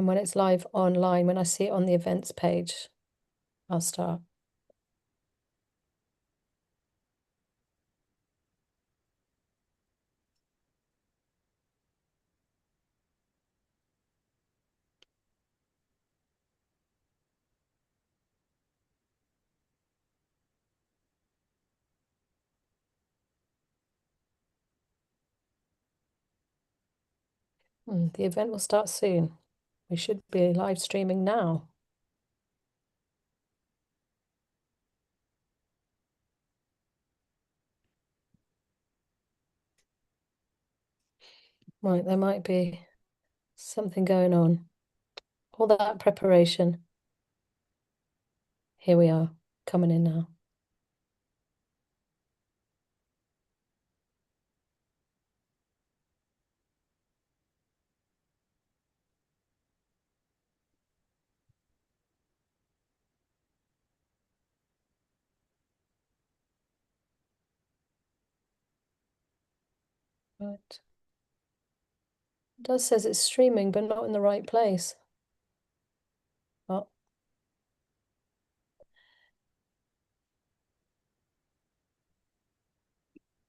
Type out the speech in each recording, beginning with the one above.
And when it's live online, when I see it on the events page, I'll start. The event will start soon. We should be live streaming now. Right, there might be something going on. All that preparation. Here we are, coming in now. Right. It does says it's streaming, but not in the right place. Oh,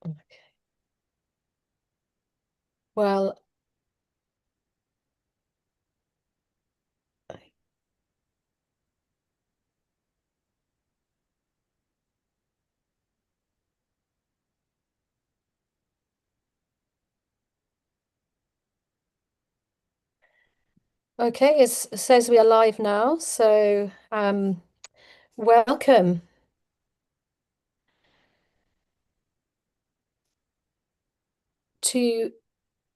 okay. Well, okay, it says we are live now, so welcome to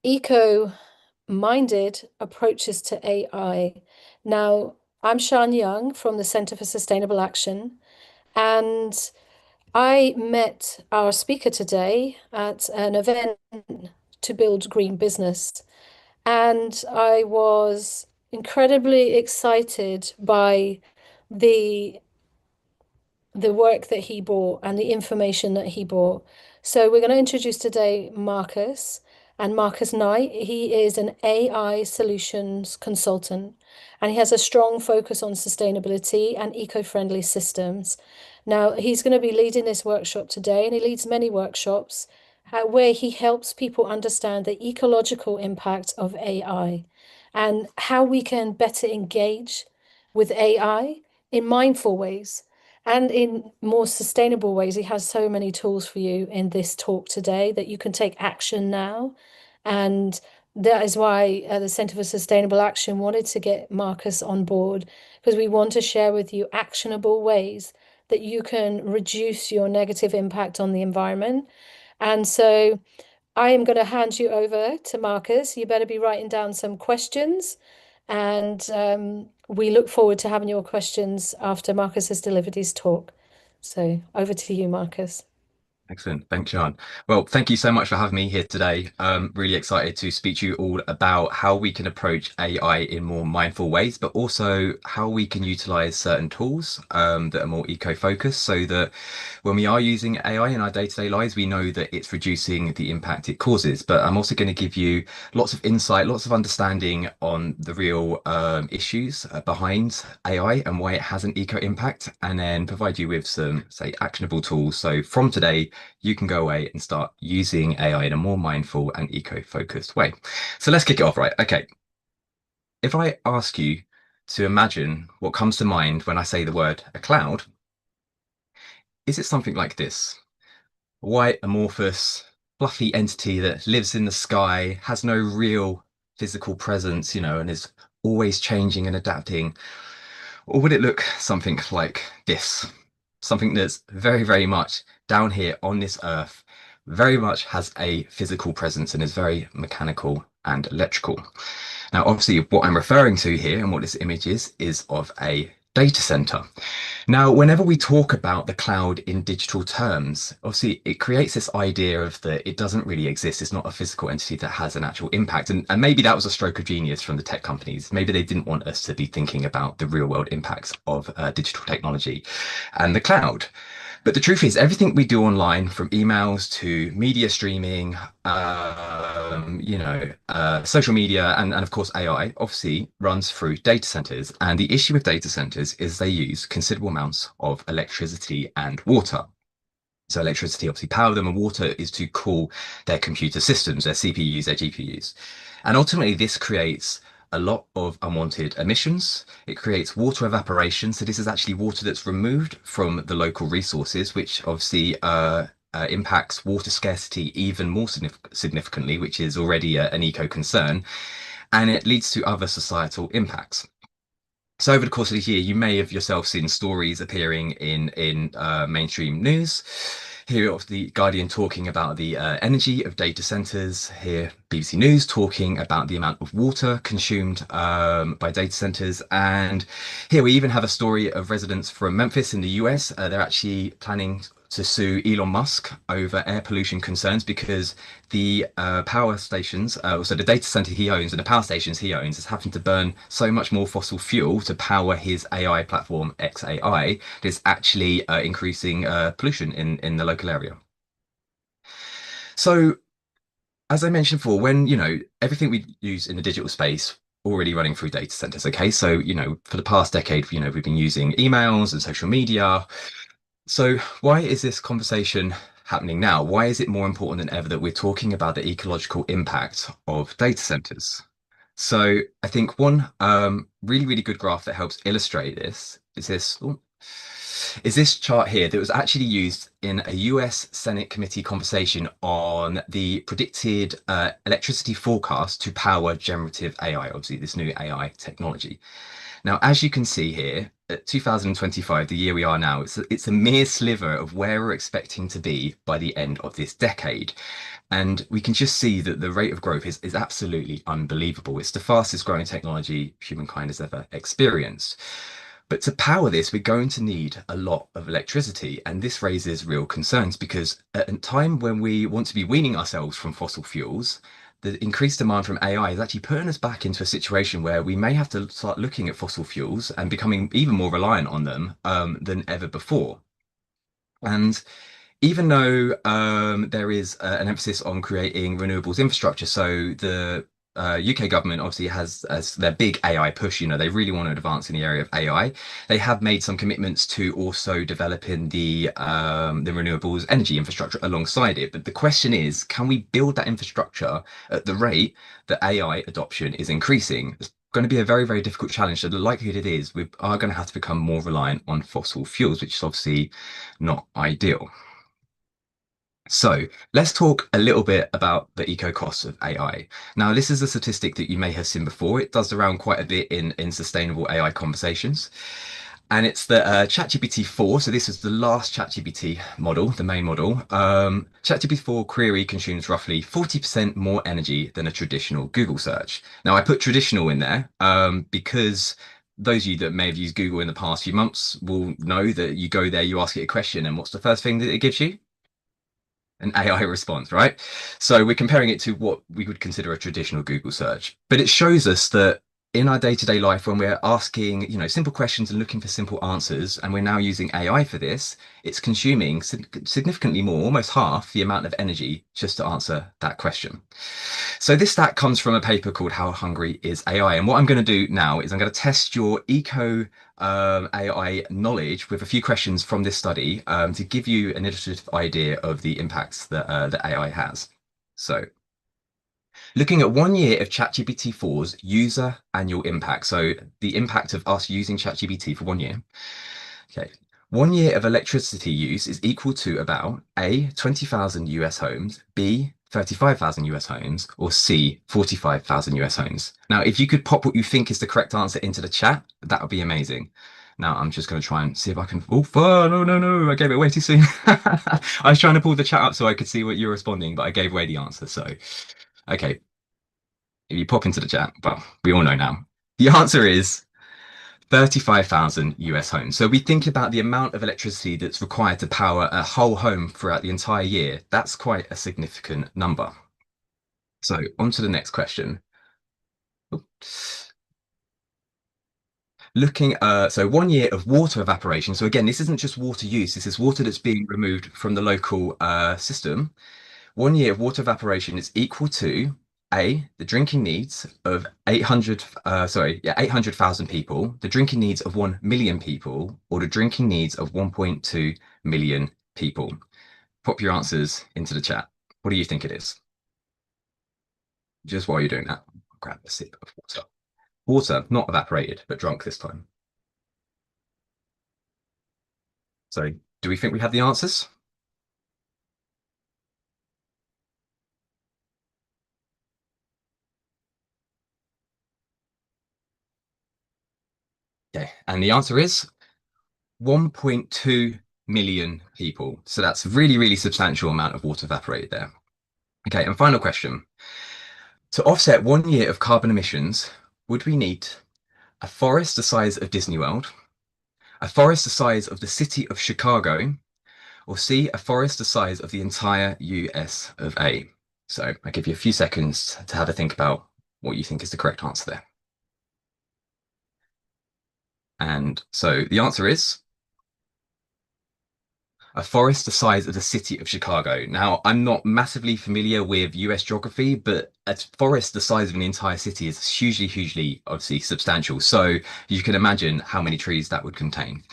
Eco-Minded Approaches to AI. Now, I'm Shan Young from the Center for Sustainable Action, and I met our speaker today at an event to build green business, and I was incredibly excited by the the work that he brought and the information that he brought. So we're going to introduce today Marcus and Marcus Knight. He is an AI solutions consultant and he has a strong focus on sustainability and eco-friendly systems. Now, he's going to be leading this workshop today and he leads many workshops where he helps people understand the ecological impact of AI and how we can better engage with AI in mindful ways and in more sustainable ways. He has so many tools for you in this talk today that you can take action now. And that is why the Centre for Sustainable Action wanted to get Marcus on board, because we want to share with you actionable ways that you can reduce your negative impact on the environment. And so I am going to hand you over to Marcus. You better be writing down some questions. And we look forward to having your questions after Marcus has delivered his talk. So over to you, Marcus. Excellent. Thanks, Sean. Well, thank you so much for having me here today. Really excited to speak to you all about how we can approach AI in more mindful ways, but also how we can utilize certain tools that are more eco-focused so that when we are using AI in our day-to-day lives, we know that it's reducing the impact it causes. But I'm also going to give you lots of insight, lots of understanding on the real issues behind AI and why it has an eco impact, and then provide you with some, say, actionable tools. So from today, you can go away and start using AI in a more mindful and eco-focused way. So let's kick it off, right? Okay. If I ask you to imagine what comes to mind when I say the word a cloud, is it something like this? A white, amorphous, fluffy entity that lives in the sky, has no real physical presence, and is always changing and adapting? Or would it look something like this? Something that's very, very much down here on this earth, very much has a physical presence and is very mechanical and electrical. Now, obviously, what I'm referring to here and what this image is of a data center. Now, whenever we talk about the cloud in digital terms, obviously it creates this idea of that it doesn't really exist. It's not a physical entity that has an actual impact. And maybe that was a stroke of genius from the tech companies. Maybe they didn't want us to be thinking about the real world impacts of digital technology and the cloud. But the truth is, everything we do online, from emails to media streaming, social media, and of course AI, obviously runs through data centers. And the issue with data centers is they use considerable amounts of electricity and water. So electricity obviously power them, and water is to cool their computer systems, their CPUs, their GPUs. And ultimately, this creates a lot of unwanted emissions. It creates water evaporation. So this is actually water that's removed from the local resources, which obviously impacts water scarcity even more significantly, which is already an eco concern. And it leads to other societal impacts. So over the course of the year, you may have yourself seen stories appearing in mainstream news. Here of the Guardian talking about the energy of data centers. Here, BBC News talking about the amount of water consumed by data centers. And here we even have a story of residents from Memphis in the US. They're actually planning to sue Elon Musk over air pollution concerns because the power stations, so the data center he owns and the power stations he owns, is having to burn so much more fossil fuel to power his AI platform XAI that it's actually increasing pollution in the local area. So, as I mentioned before, when everything we use in the digital space already running through data centers. Okay, so for the past decade, we've been using emails and social media. So, why is this conversation happening now? Why is it more important than ever that we're talking about the ecological impact of data centers? So, I think one really, really good graph that helps illustrate this is this chart here that was actually used in a US Senate committee conversation on the predicted electricity forecast to power generative AI, obviously, this new AI technology. Now, as you can see here, at 2025, the year we are now, it's a mere sliver of where we're expecting to be by the end of this decade. And we can just see that the rate of growth is absolutely unbelievable. It's the fastest growing technology humankind has ever experienced. But to power this, we're going to need a lot of electricity. And this raises real concerns because at a time when we want to be weaning ourselves from fossil fuels, the increased demand from AI is actually putting us back into a situation where we may have to start looking at fossil fuels and becoming even more reliant on them than ever before. And even though there is an emphasis on creating renewables infrastructure, so the UK government obviously has as their big AI push, they really want to advance in the area of AI. They have made some commitments to also developing the renewables energy infrastructure alongside it. But the question is, can we build that infrastructure at the rate that AI adoption is increasing? It's going to be a very, very difficult challenge. So the likelihood it is we are going to have to become more reliant on fossil fuels, which is obviously not ideal. So let's talk a little bit about the eco costs of AI. Now, this is a statistic that you may have seen before. It does around quite a bit in sustainable AI conversations. And it's the ChatGPT 4. So this is the last ChatGPT model, the main model. ChatGPT 4 query consumes roughly 40% more energy than a traditional Google search. Now, I put traditional in there because those of you that may have used Google in the past few months will know that you go there, you ask it a question, and what's the first thing that it gives you? An AI response, right? So we're comparing it to what we would consider a traditional Google search. But it shows us that in our day-to-day life, when we're asking, simple questions and looking for simple answers, and we're now using AI for this, it's consuming significantly more, almost half the amount of energy just to answer that question. So this stat comes from a paper called How Hungry is AI? And what I'm going to do now is I'm going to test your eco AI knowledge with a few questions from this study to give you an illustrative idea of the impacts that AI has. So looking at 1 year of ChatGPT 4's user annual impact. So the impact of us using ChatGPT for 1 year. Okay. 1 year of electricity use is equal to about A, 20,000 US homes, B, 35,000 US homes, or C, 45,000 US homes. Now, if you could pop what you think is the correct answer into the chat, that would be amazing. Now, I'm just going to try and see if I can. Oh, no, no, no. I gave it way too soon. I was trying to pull the chat up so I could see what you're responding, but I gave away the answer. So, okay. If you pop into the chat, well, we all know now. The answer is 35,000 US homes. So we think about the amount of electricity that's required to power a whole home throughout the entire year. That's quite a significant number. So on to the next question. looking, so 1 year of water evaporation. So again, this isn't just water use. This is water that's being removed from the local system. 1 year of water evaporation is equal to the drinking needs of 800,000 people, the drinking needs of 1 million people, or the drinking needs of 1.2 million people. Pop your answers into the chat. What do you think it is? Just while you're doing that, I'll grab a sip of water. Water, not evaporated, but drunk this time. So, do we think we have the answers? Okay, and the answer is 1.2 million people. So that's really, really substantial amount of water evaporated there. Okay, and final question. To offset 1 year of carbon emissions, would we need a forest the size of Disney World, a forest the size of the city of Chicago, or C, a forest the size of the entire US of A? So I give you a few seconds to have a think about what you think is the correct answer there. And so the answer is a forest the size of the city of Chicago. Now, I'm not massively familiar with US geography, but a forest the size of an entire city is hugely, hugely, obviously substantial. So you can imagine how many trees that would contain.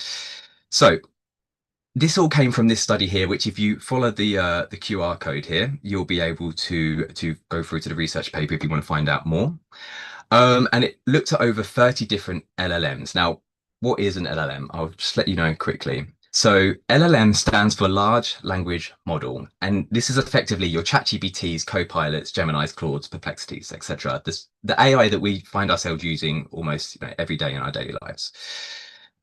So this all came from this study here, which if you follow the QR code here, you'll be able to go through to the research paper if you want to find out more. And it looked at over 30 different LLMs. Now, what is an LLM? I'll just let you know quickly. So LLM stands for Large Language Model, and this is effectively your ChatGPTs, Copilots, Geminis, Claudes, Perplexities, etc. The AI that we find ourselves using almost every day in our daily lives.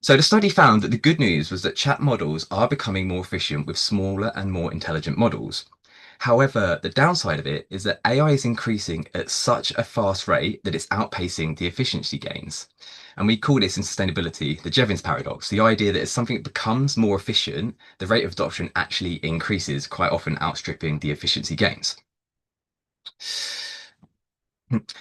So the study found that the good news was that chat models are becoming more efficient with smaller and more intelligent models. However, the downside of it is that AI is increasing at such a fast rate that it's outpacing the efficiency gains. And we call this in sustainability the Jevons paradox, the idea that as something becomes more efficient, the rate of adoption actually increases, quite often outstripping the efficiency gains.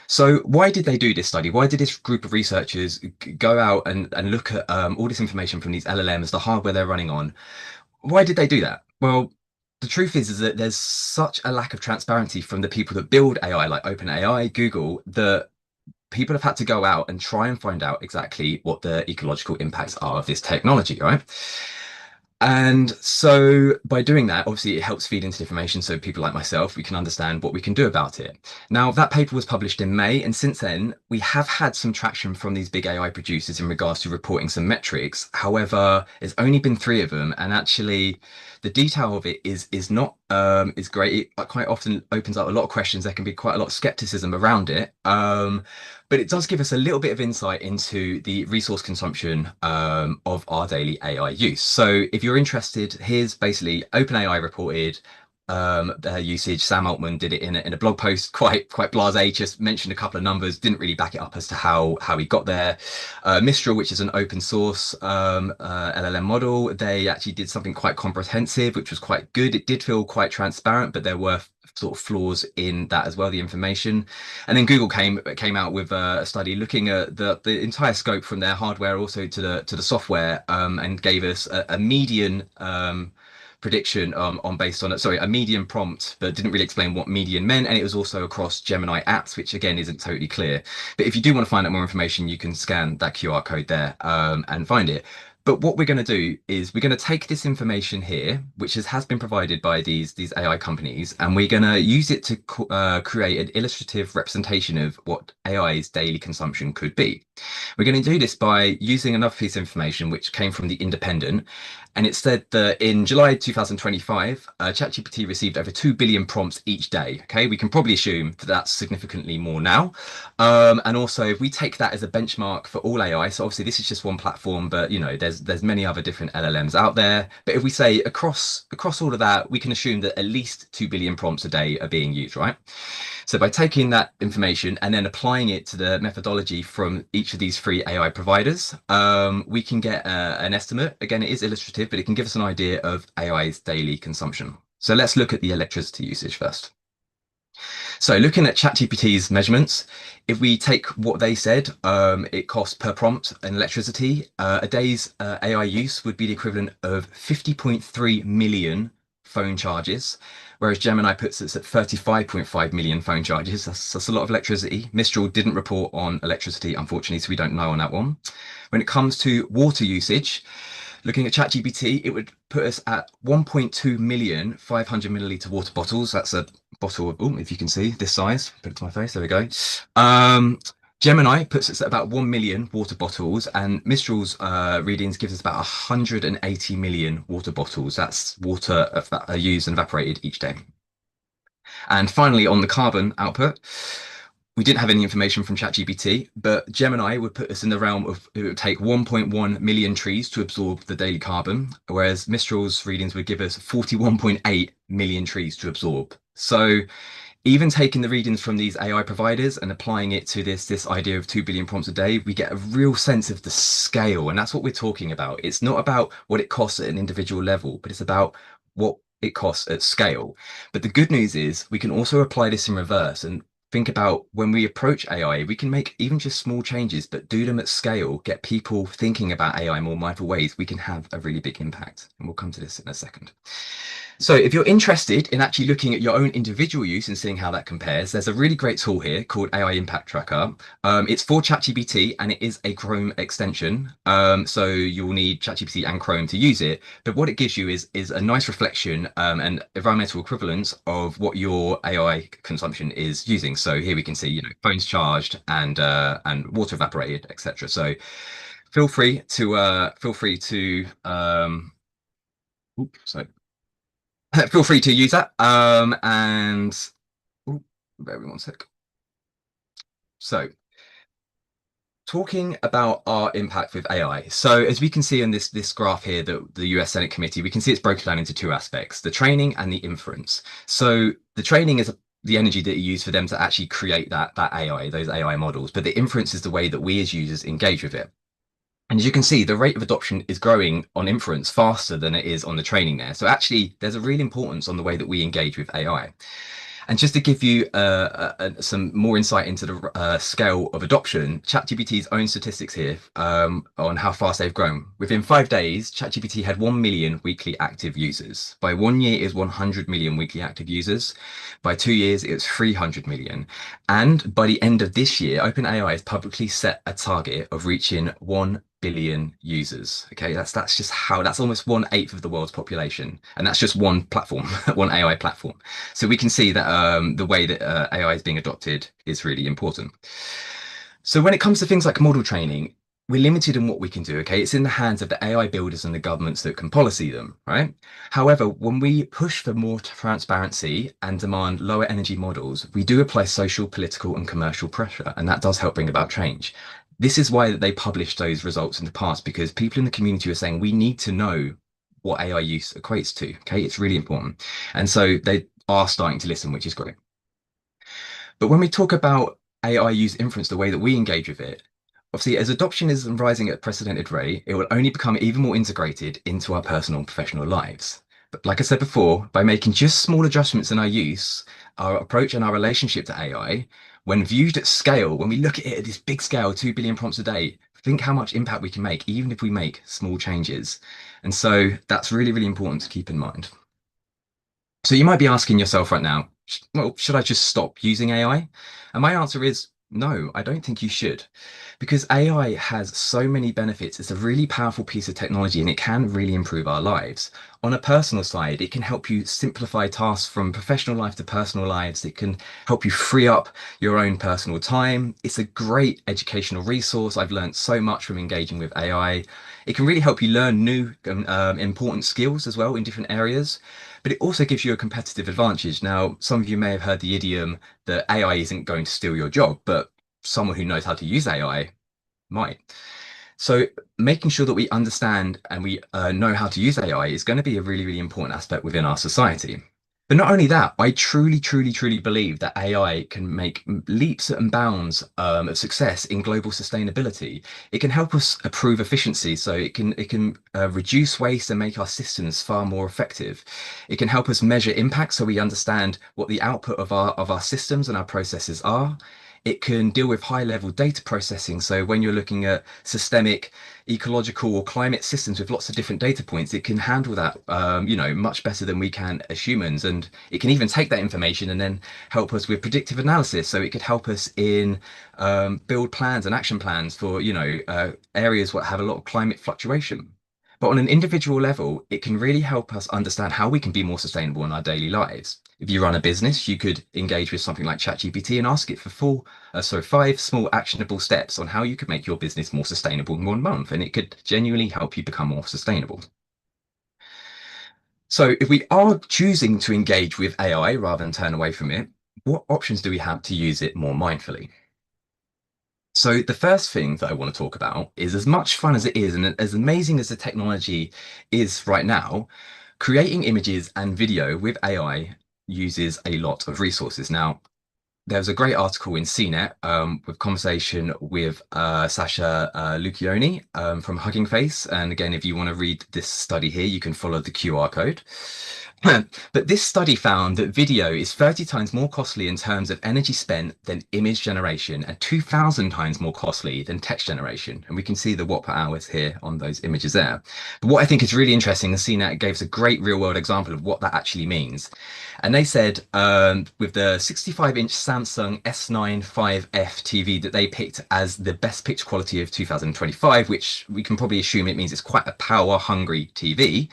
So why did they do this study? Why did this group of researchers go out and look at all this information from these LLMs, the hardware they're running on? Why did they do that? Well, the truth is that there's such a lack of transparency from the people that build AI, like OpenAI, Google, that people have had to go out and try and find out exactly what the ecological impacts are of this technology, right? And so by doing that, obviously it helps feed into the information so people like myself, we can understand what we can do about it. Now, that paper was published in May, and since then, we have had some traction from these big AI producers in regards to reporting some metrics. However, there's only been 3 of them, and actually the detail of it is not is great. It quite often opens up a lot of questions. There can be quite a lot of skepticism around it. But it does give us a little bit of insight into the resource consumption of our daily AI use. So if you're interested, here's basically OpenAI reported their usage. Sam Altman did it in a blog post, quite blasé, just mentioned a couple of numbers, didn't really back it up as to how he got there. Mistral, which is an open source LLM model, they actually did something quite comprehensive, which was quite good. It did feel quite transparent, but there were sort of flaws in that as well, the information. And then Google came out with a study looking at the entire scope from their hardware also to the software, and gave us a median prediction based on it. Sorry, a median prompt, but didn't really explain what median meant. And it was also across Gemini apps, which again isn't totally clear. But if you do want to find out more information, you can scan that QR code there and find it. But what we're going to do is we're going to take this information here, which has been provided by these AI companies, and we're going to use it to create an illustrative representation of what AI's daily consumption could be. We're going to do this by using another piece of information which came from The Independent, and it said that in July 2025, ChatGPT received over 2 billion prompts each day. Okay, we can probably assume that that's significantly more now. And also, if we take that as a benchmark for all AI, so obviously this is just one platform, but there's many other different LLMs out there. But if we say across all of that, we can assume that at least 2 billion prompts a day are being used, right? So by taking that information and then applying it to the methodology from each of these 3 AI providers, we can get an estimate. Again, it is illustrative, but it can give us an idea of AI's daily consumption. So let's look at the electricity usage first. So looking at ChatGPT's measurements, if we take what they said, it costs per prompt in electricity. A day's AI use would be the equivalent of 50.3 million phone charges, whereas Gemini puts us at 35.5 million phone charges. That's a lot of electricity. Mistral didn't report on electricity, unfortunately, so we don't know on that one. When it comes to water usage, looking at ChatGPT, it would put us at 1.2 million 500 milliliter water bottles. That's a bottle of, oh, if you can see this size, put it to my face. There we go. Um, Gemini puts us at about 1 million water bottles, and Mistral's readings gives us about 180 million water bottles. That's water used and evaporated each day. And finally, on the carbon output, we didn't have any information from ChatGPT, but Gemini would put us in the realm of it would take 1.1 million trees to absorb the daily carbon, whereas Mistral's readings would give us 41.8 million trees to absorb. So even taking the readings from these AI providers and applying it to this idea of 2 billion prompts a day, we get a real sense of the scale. And that's what we're talking about. It's not about what it costs at an individual level, but it's about what it costs at scale. But the good news is we can also apply this in reverse and think about when we approach AI, we can make even just small changes, but do them at scale, get people thinking about AI in more mindful ways. We can have a really big impact. And we'll come to this in a second. So if you're interested in actually looking at your own individual use and seeing how that compares, there's a really great tool here called AI Impact Tracker. It's for ChatGPT and it is a Chrome extension. So you'll need ChatGPT and Chrome to use it. But what it gives you is a nice reflection and environmental equivalence of what your AI consumption is using. So here we can see, phones charged and water evaporated, etc. So feel free to so feel free to use that. And ooh, bear with me one sec. So talking about our impact with AI. So as we can see in this graph here, the US Senate committee, we can see it's broken down into two aspects, the training and the inference. So the training is the energy that you use for them to actually create that AI, those AI models. But the inference is the way that we as users engage with it. And as you can see, the rate of adoption is growing on inference faster than it is on the training there. So actually, there's a real importance on the way that we engage with AI. And just to give you some more insight into the scale of adoption, ChatGPT's own statistics here on how fast they've grown. Within 5 days, ChatGPT had 1 million weekly active users. By 1 year, it was 100 million weekly active users. By 2 years, it was 300 million. And by the end of this year, OpenAI has publicly set a target of reaching 1 billion users. Okay, that's just that's almost 1/8 of the world's population, and that's just one platform, one AI platform. So we can see that the way that AI is being adopted is really important. So when it comes to things like model training, we're limited in what we can do. Okay, it's in the hands of the AI builders and the governments that can policy them, right? However, when we push for more transparency and demand lower energy models, we do apply social, political, and commercial pressure, and that does help bring about change. This is why they published those results in the past, because people in the community are saying we need to know what AI use equates to. Okay, it's really important. And so they are starting to listen, which is great. But when we talk about AI use inference, the way that we engage with it, obviously, as adoption is rising at a precedented rate, it will only become even more integrated into our personal and professional lives. But like I said before, by making just small adjustments in our use, our approach and our relationship to AI, when viewed at scale, when we look at it at this big scale, 2 billion prompts a day, think how much impact we can make, even if we make small changes. And so that's really, really important to keep in mind. So you might be asking yourself right now, well, should I just stop using AI? And my answer is no, I don't think you should, because AI has so many benefits. It's a really powerful piece of technology and it can really improve our lives. On a personal side, it can help you simplify tasks from professional life to personal lives. It can help you free up your own personal time. It's a great educational resource. I've learned so much from engaging with AI. It can really help you learn new important skills as well in different areas, but it also gives you a competitive advantage. Now, some of you may have heard the idiom that AI isn't going to steal your job, but someone who knows how to use AI might. So making sure that we understand and we know how to use AI is going to be a really, really important aspect within our society. But not only that, I truly, truly, truly believe that AI can make leaps and bounds of success in global sustainability. It can help us improve efficiency, so it can reduce waste and make our systems far more effective. It can help us measure impact, so we understand what the output of our systems and our processes are. It can deal with high level data processing. So when you're looking at systemic ecological or climate systems with lots of different data points, it can handle that, much better than we can as humans. And it can even take that information and then help us with predictive analysis. So it could help us in build plans and action plans for, areas that have a lot of climate fluctuation. But on an individual level, it can really help us understand how we can be more sustainable in our daily lives. If you run a business, you could engage with something like ChatGPT and ask it for 5 small actionable steps on how you could make your business more sustainable in 1 month, and it could genuinely help you become more sustainable. So if we are choosing to engage with AI rather than turn away from it, what options do we have to use it more mindfully? So the first thing that I want to talk about is, as much fun as it is and as amazing as the technology is right now, creating images and video with AI uses a lot of resources. Now, there was a great article in CNET with conversation with Sasha Lucchioni from Hugging Face. And again, if you want to read this study here, you can follow the QR code. But this study found that video is 30 times more costly in terms of energy spent than image generation and 2,000 times more costly than text generation. And we can see the watt per hours here on those images there. But what I think is really interesting, and CNET gave us a great real world example of what that actually means. And they said with the 65-inch Samsung S9 5F TV that they picked as the best picture quality of 2025, which we can probably assume it means it's quite a power hungry TV.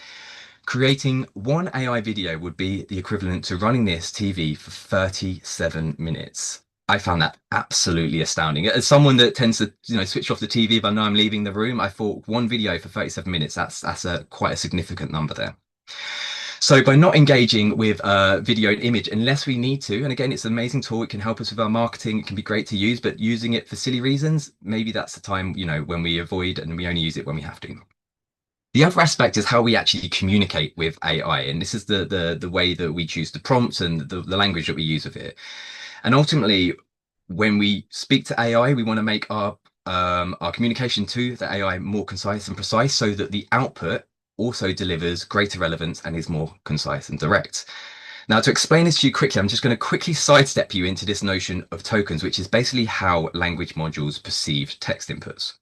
Creating one AI video would be the equivalent to running this TV for 37 minutes. I found that absolutely astounding. As someone that tends to, switch off the TV if I know I'm leaving the room, I thought one video for 37 minutes, that's quite a significant number there. So by not engaging with video and image unless we need to, and again, it's an amazing tool, it can help us with our marketing, it can be great to use, but using it for silly reasons, maybe that's the time, when we avoid and we only use it when we have to. The other aspect is how we actually communicate with AI, and this is the way that we choose the prompts and the language that we use with it. And ultimately, when we speak to AI, we want to make our communication to the AI more concise and precise, so that the output also delivers greater relevance and is more concise and direct. Now, to explain this to you quickly, I'm just going to quickly sidestep you into this notion of tokens, which is basically how language modules perceive text inputs.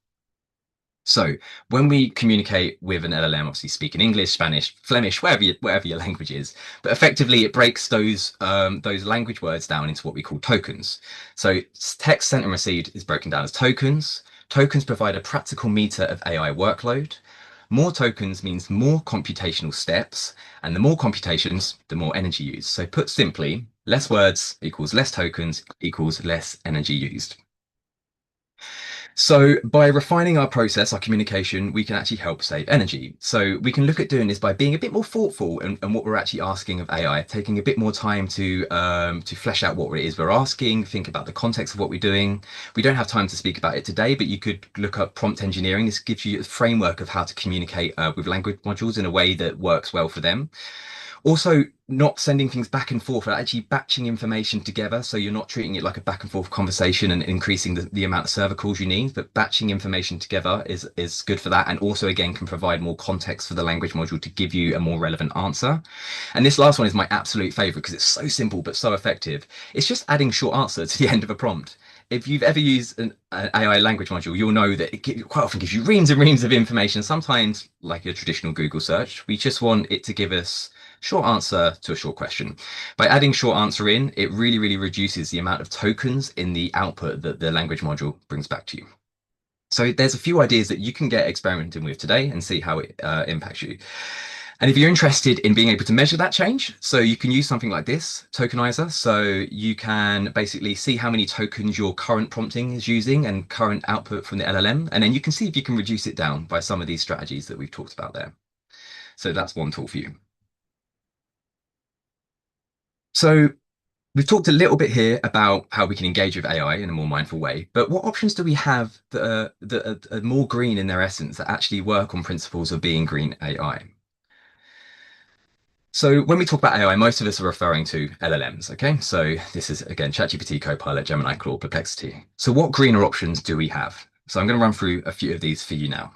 So when we communicate with an LLM, obviously speaking English, Spanish, Flemish, whatever your language is, but effectively it breaks those language words down into what we call tokens. So text sent and received is broken down as tokens. Tokens provide a practical meter of AI workload. More tokens means more computational steps, and the more computations, the more energy used. So put simply, less words equals less tokens equals less energy used. So by refining our process, our communication, we can actually help save energy. So we can look at doing this by being a bit more thoughtful and what we're actually asking of AI, taking a bit more time to flesh out what it is we're asking, think about the context of what we're doing. We don't have time to speak about it today, but you could look up prompt engineering. This gives you a framework of how to communicate with language modules in a way that works well for them. Also, not sending things back and forth, but actually batching information together. So you're not treating it like a back and forth conversation and increasing the amount of server calls you need, but batching information together is good for that. And also, again, can provide more context for the language module to give you a more relevant answer. And this last one is my absolute favorite because it's so simple, but so effective. It's just adding short answer to the end of a prompt. If you've ever used an AI language module, you'll know that it quite often gives you reams and reams of information. Sometimes, like a traditional Google search, we just want it to give us short answer to a short question. By adding short answer in, it really, really reduces the amount of tokens in the output that the language module brings back to you. So there's a few ideas that you can get experimenting with today and see how it impacts you. And if you're interested in being able to measure that change, so you can use something like this, Tokenizer. So you can basically see how many tokens your current prompting is using and current output from the LLM. And then you can see if you can reduce it down by some of these strategies that we've talked about there. So that's one tool for you. So we've talked a little bit here about how we can engage with AI in a more mindful way, but what options do we have that are more green in their essence, that actually work on principles of being green AI? So when we talk about AI, most of us are referring to LLMs, okay? So this is, again, ChatGPT, Copilot, Gemini, Claude, Perplexity. So what greener options do we have? So I'm going to run through a few of these for you now.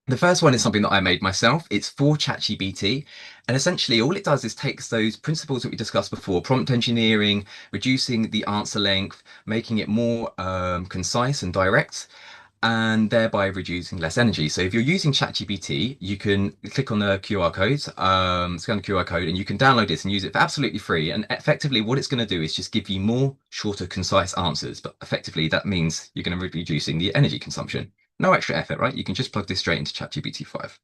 The first one is something that I made myself. It's for ChatGPT. And essentially all it does is takes those principles that we discussed before, prompt engineering, reducing the answer length, making it more concise and direct, and thereby reducing less energy. So if you're using ChatGPT, you can click on the QR code, scan the QR code, and you can download this and use it for absolutely free. And effectively, what it's going to do is just give you more shorter, concise answers. But effectively, that means you're going to be reducing the energy consumption. No extra effort, right? You can just plug this straight into ChatGPT 5.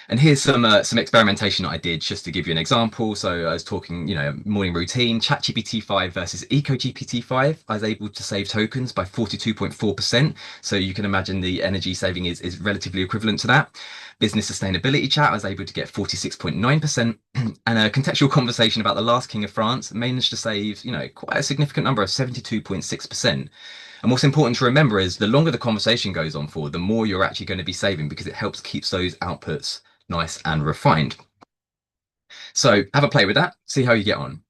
And here's some experimentation that I did just to give you an example. So I was talking, morning routine, ChatGPT 5 versus EcoGPT 5. I was able to save tokens by 42.4%. So you can imagine the energy saving is relatively equivalent to that. Business sustainability chat, I was able to get 46.9%. And a contextual conversation about the last king of France managed to save, quite a significant number of 72.6%. And what's important to remember is the longer the conversation goes on for, the more you're actually going to be saving because it helps keeps those outputs nice and refined. So have a play with that, see how you get on.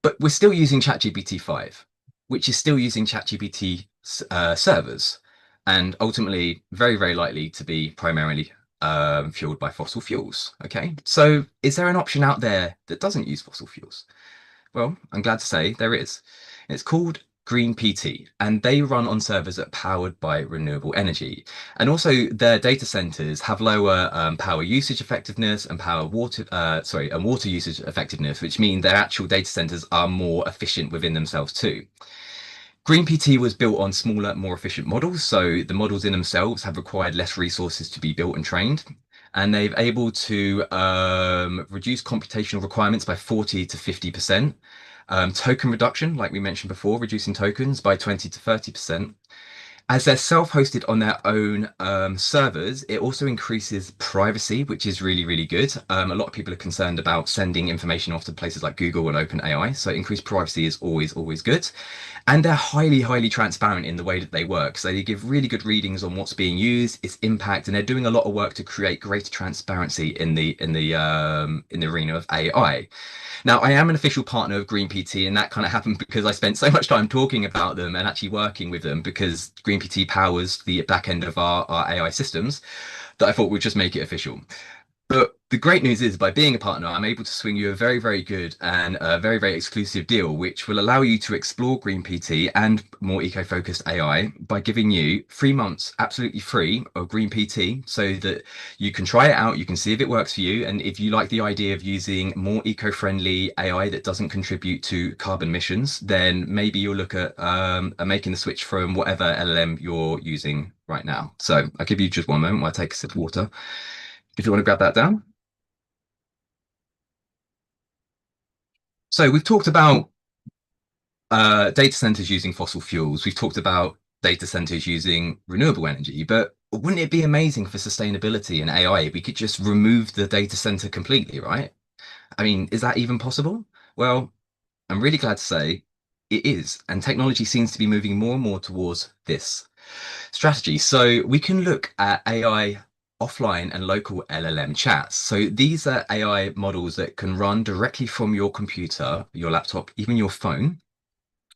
But we're still using ChatGPT 5, which is still using ChatGPT servers, and ultimately very, very likely to be primarily fueled by fossil fuels. Okay, so is there an option out there that doesn't use fossil fuels? Well, I'm glad to say there is. It's called GreenPT, and they run on servers that are powered by renewable energy. And also, their data centers have lower power usage effectiveness and water usage effectiveness, which mean their actual data centers are more efficient within themselves too. GreenPT was built on smaller, more efficient models, so the models in themselves have required less resources to be built and trained, and they've able to reduce computational requirements by 40 to 50%. Token reduction, like we mentioned before, reducing tokens by 20 to 30%. As they're self-hosted on their own servers, it also increases privacy, which is really, really good. A lot of people are concerned about sending information off to places like Google and OpenAI, so increased privacy is always, always good. And they're highly, highly transparent in the way that they work. So they give really good readings on what's being used, its impact, and they're doing a lot of work to create greater transparency in the arena of AI. Now, I am an official partner of GreenPT, and that kind of happened because I spent so much time talking about them and actually working with them because GreenPT powers the back end of our AI systems that I thought would just make it official. But the great news is by being a partner, I'm able to swing you a very, very good and a very, very exclusive deal, which will allow you to explore GreenPT and more eco-focused AI by giving you 3 months absolutely free of GreenPT so that you can try it out, you can see if it works for you. And if you like the idea of using more eco-friendly AI that doesn't contribute to carbon emissions, then maybe you'll look at making the switch from whatever LLM you're using right now. So I'll give you just one moment while I take a sip of water. If you want to grab that down. So we've talked about data centers using fossil fuels. We've talked about data centers using renewable energy, but wouldn't it be amazing for sustainability and AI if we could just remove the data center completely, right? I mean, is that even possible? Well, I'm really glad to say it is, and technology seems to be moving more and more towards this strategy. So we can look at AI offline and local LLM chats. So these are AI models that can run directly from your computer, your laptop, even your phone.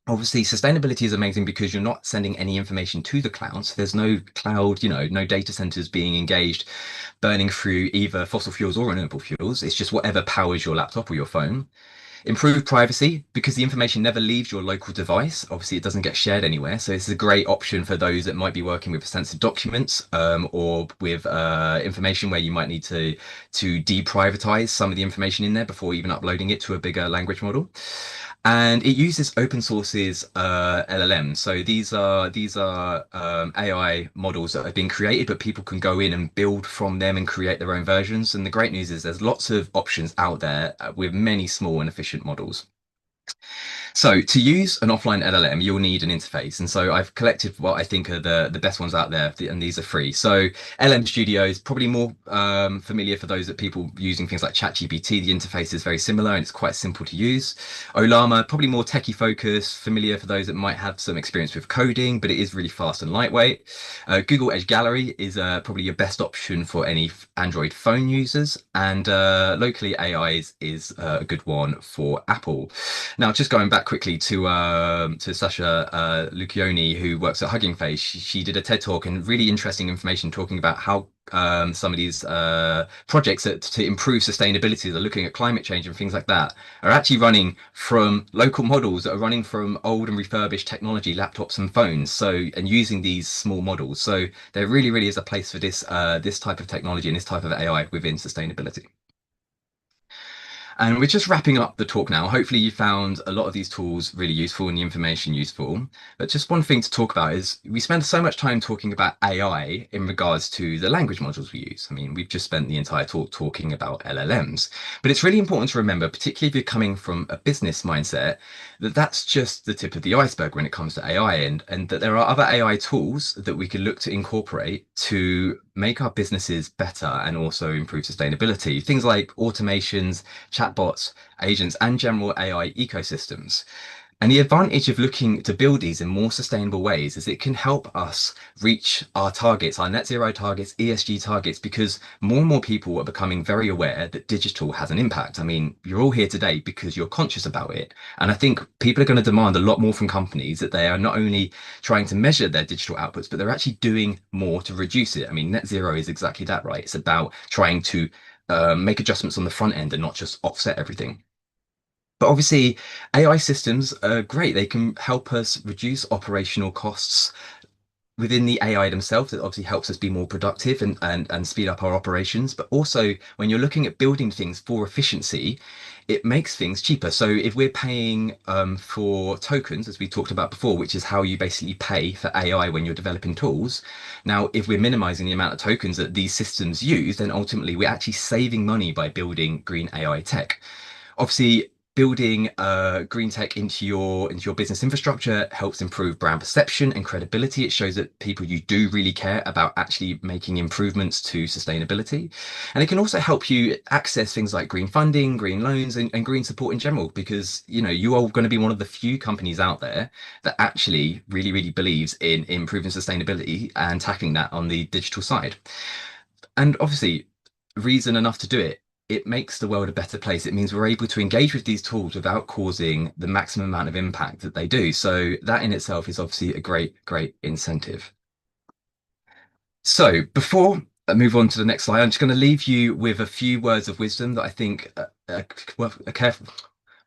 Obviously, sustainability is amazing because you're not sending any information to the cloud. So there's no cloud, no data centers being engaged, burning through either fossil fuels or renewable fuels. It's just whatever powers your laptop or your phone. Improved privacy because the information never leaves your local device. Obviously, it doesn't get shared anywhere. So this is a great option for those that might be working with sensitive documents or with information where you might need to deprivatize some of the information in there before even uploading it to a bigger language model. And it uses open sources LLM. So these are AI models that have been created, but people can go in and build from them and create their own versions. And the great news is there's lots of options out there with many small and efficient models. So to use an offline LLM, you'll need an interface. And so I've collected what I think are the best ones out there, and these are free. So LM Studio is probably more familiar for those that people using things like ChatGPT. The interface is very similar and it's quite simple to use. Olama, probably more techie focused, familiar for those that might have some experience with coding, but it is really fast and lightweight. Google Edge Gallery is probably your best option for any Android phone users. And locally AI is a good one for Apple. Now, just going back quickly to Sasha Lucioni, who works at Hugging Face, she did a TED talk and really interesting information talking about how some of these projects to improve sustainability, they're looking at climate change and things like that, are actually running from local models that are running from old and refurbished technology, laptops and phones. So, and using these small models. So there really, really is a place for this type of technology and this type of AI within sustainability. And we're just wrapping up the talk now. Hopefully you found a lot of these tools really useful and the information useful. But just one thing to talk about is we spend so much time talking about AI in regards to the language modules we use. I mean, we've just spent the entire talk talking about LLMs, but it's really important to remember, particularly if you're coming from a business mindset, that that's just the tip of the iceberg when it comes to AI, and that there are other AI tools that we can look to incorporate to make our businesses better and also improve sustainability. Things like automations, chatbots, agents, and general AI ecosystems. And the advantage of looking to build these in more sustainable ways is it can help us reach our targets, our net zero targets, ESG targets, because more and more people are becoming very aware that digital has an impact. I mean, you're all here today because you're conscious about it. And I think people are going to demand a lot more from companies, that they are not only trying to measure their digital outputs, but they're actually doing more to reduce it. I mean, net zero is exactly that, right? It's about trying to make adjustments on the front end and not just offset everything. But obviously, AI systems are great. They can help us reduce operational costs within the AI themselves. It obviously helps us be more productive and speed up our operations. But also, when you're looking at building things for efficiency, it makes things cheaper. So if we're paying for tokens, as we talked about before, which is how you basically pay for AI when you're developing tools. Now, if we're minimizing the amount of tokens that these systems use, then ultimately we're actually saving money by building green AI tech. Obviously, building green tech into your business infrastructure helps improve brand perception and credibility. It shows that people, you do really care about actually making improvements to sustainability. And it can also help you access things like green funding, green loans, and green support in general, because you are going to be one of the few companies out there that actually really, really believes in improving sustainability and tackling that on the digital side. And obviously, reason enough to do it. It makes the world a better place. It means we're able to engage with these tools without causing the maximum amount of impact that they do. So that in itself is obviously a great, great incentive. So before I move on to the next slide, I'm just going to leave you with a few words of wisdom that I think are careful,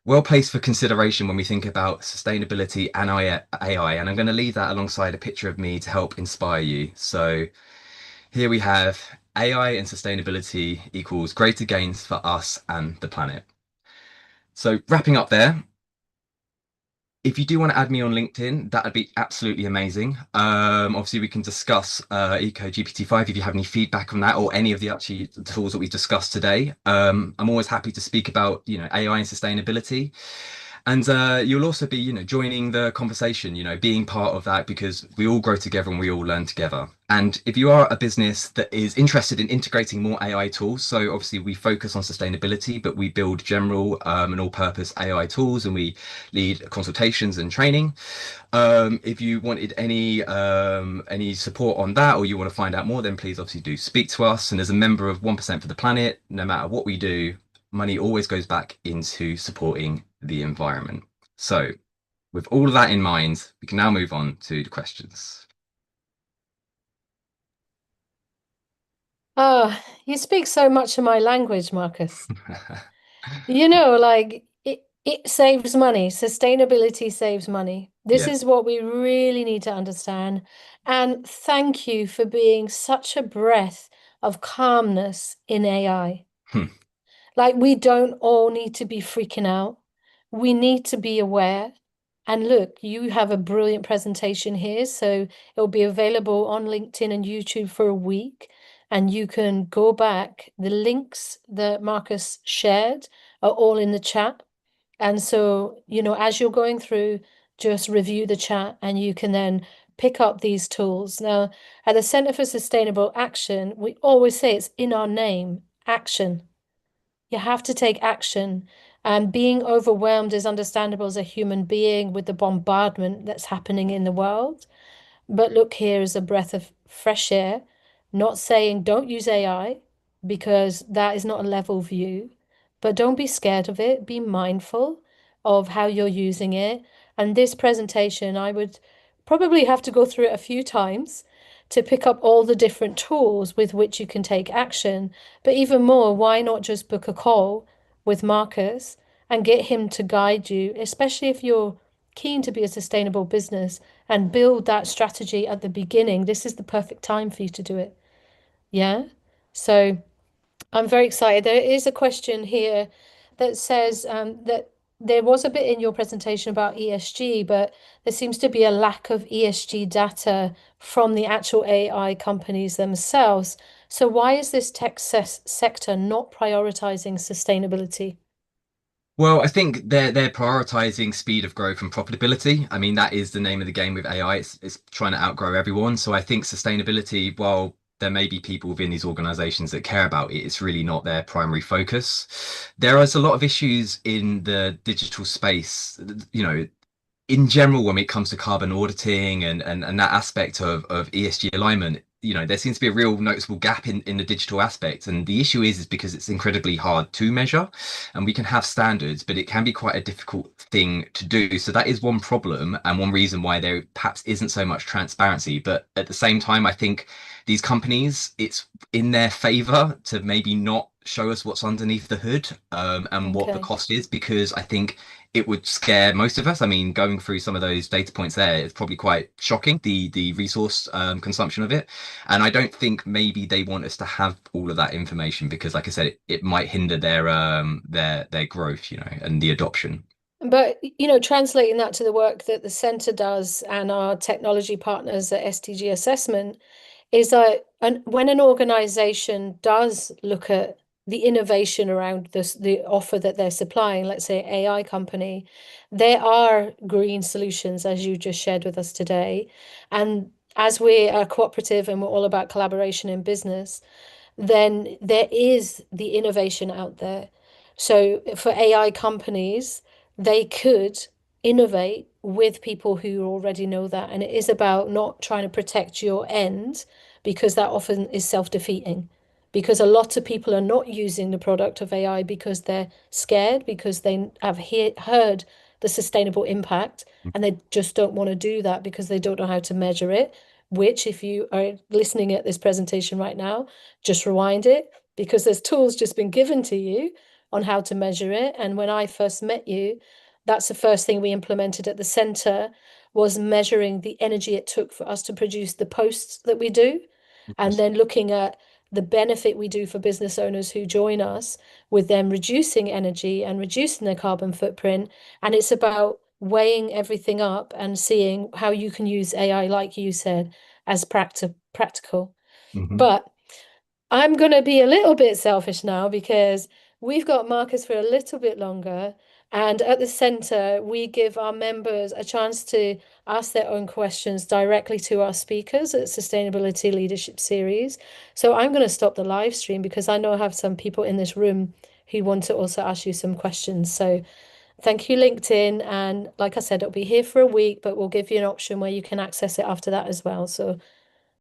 well placed for consideration when we think about sustainability and AI. And I'm going to leave that alongside a picture of me to help inspire you. So here we have AI and sustainability equals greater gains for us and the planet. So wrapping up there, if you do want to add me on LinkedIn, that would be absolutely amazing. Obviously, we can discuss Eco GPT-5 if you have any feedback on that, or any of the actually tools that we've discussed today. I'm always happy to speak about AI and sustainability. And you'll also be, joining the conversation, being part of that, because we all grow together and we all learn together. And if you are a business that is interested in integrating more AI tools, so obviously we focus on sustainability, but we build general and all-purpose AI tools, and we lead consultations and training. If you wanted any support on that, or you want to find out more, then please obviously do speak to us. And as a member of 1% for the Planet, no matter what we do, money always goes back into supporting the environment. So with all of that in mind, we can now move on to the questions. Ah, you speak so much of my language, Marcus. Like it saves money. Sustainability saves money. This Yeah. is what we really need to understand. And thank you for being such a breath of calmness in AI. Hmm. Like, we don't all need to be freaking out. We need to be aware. And look, you have a brilliant presentation here, so it'll be available on LinkedIn and YouTube for a week. And you can go back. The links that Marcus shared are all in the chat. And so, as you're going through, just review the chat and you can then pick up these tools. Now, at the Center for Sustainable Action, we always say it's in our name, action. You have to take action. And being overwhelmed is understandable as a human being with the bombardment that's happening in the world. But look, here is a breath of fresh air, not saying don't use AI because that is not a level view, but don't be scared of it. Be mindful of how you're using it. And this presentation, I would probably have to go through it a few times to pick up all the different tools with which you can take action. But even more, why not just book a call with Marcus and get him to guide you, especially if you're keen to be a sustainable business and build that strategy at the beginning. This is the perfect time for you to do it. Yeah. So I'm very excited. There is a question here that says that there was a bit in your presentation about ESG, but there seems to be a lack of ESG data from the actual AI companies themselves. So why is this tech sector not prioritizing sustainability? Well, I think they're prioritizing speed of growth and profitability. I mean, that is the name of the game with AI. It's trying to outgrow everyone. So I think sustainability, while there may be people within these organizations that care about it, it's really not their primary focus. There is a lot of issues in the digital space, you know, in general, when it comes to carbon auditing and that aspect of ESG alignment, there seems to be a real noticeable gap in the digital aspect. And the issue is because it's incredibly hard to measure, and we can have standards, but it can be quite a difficult thing to do. So that is one problem and one reason why there perhaps isn't so much transparency. But at the same time, I think these companies, it's in their favor to maybe not show us what's underneath the hood, and what the Okay. cost is, because I think it would scare most of us. I mean, going through some of those data points there, it's probably quite shocking, the resource consumption of it. And I don't think maybe they want us to have all of that information because, like I said, it might hinder their growth, and the adoption. But, translating that to the work that the center does and our technology partners at SDG Assessment is that when an organization does look at the innovation around the offer that they're supplying, let's say AI company, there are green solutions, as you just shared with us today. And as we are cooperative and we're all about collaboration in business, then there is the innovation out there. So for AI companies, they could innovate with people who already know that. And it is about not trying to protect your end because that often is self-defeating. Because a lot of people are not using the product of AI because they're scared, because they have heard the sustainable impact and they just don't want to do that because they don't know how to measure it. Which, if you are listening at this presentation right now, just rewind it because there's tools just been given to you on how to measure it. And when I first met you, that's the first thing we implemented at the center was measuring the energy it took for us to produce the posts that we do, and then looking at the benefit we do for business owners who join us with them reducing energy and reducing their carbon footprint. And it's about weighing everything up and seeing how you can use AI, like you said, as practical. Hmm. But I'm going to be a little bit selfish now because we've got Marcus for a little bit longer. And at the center, we give our members a chance to ask their own questions directly to our speakers at Sustainability Leadership Series. So I'm going to stop the live stream because I know I have some people in this room who want to also ask you some questions. So thank you, LinkedIn. And like I said, it'll be here for a week, but we'll give you an option where you can access it after that as well. So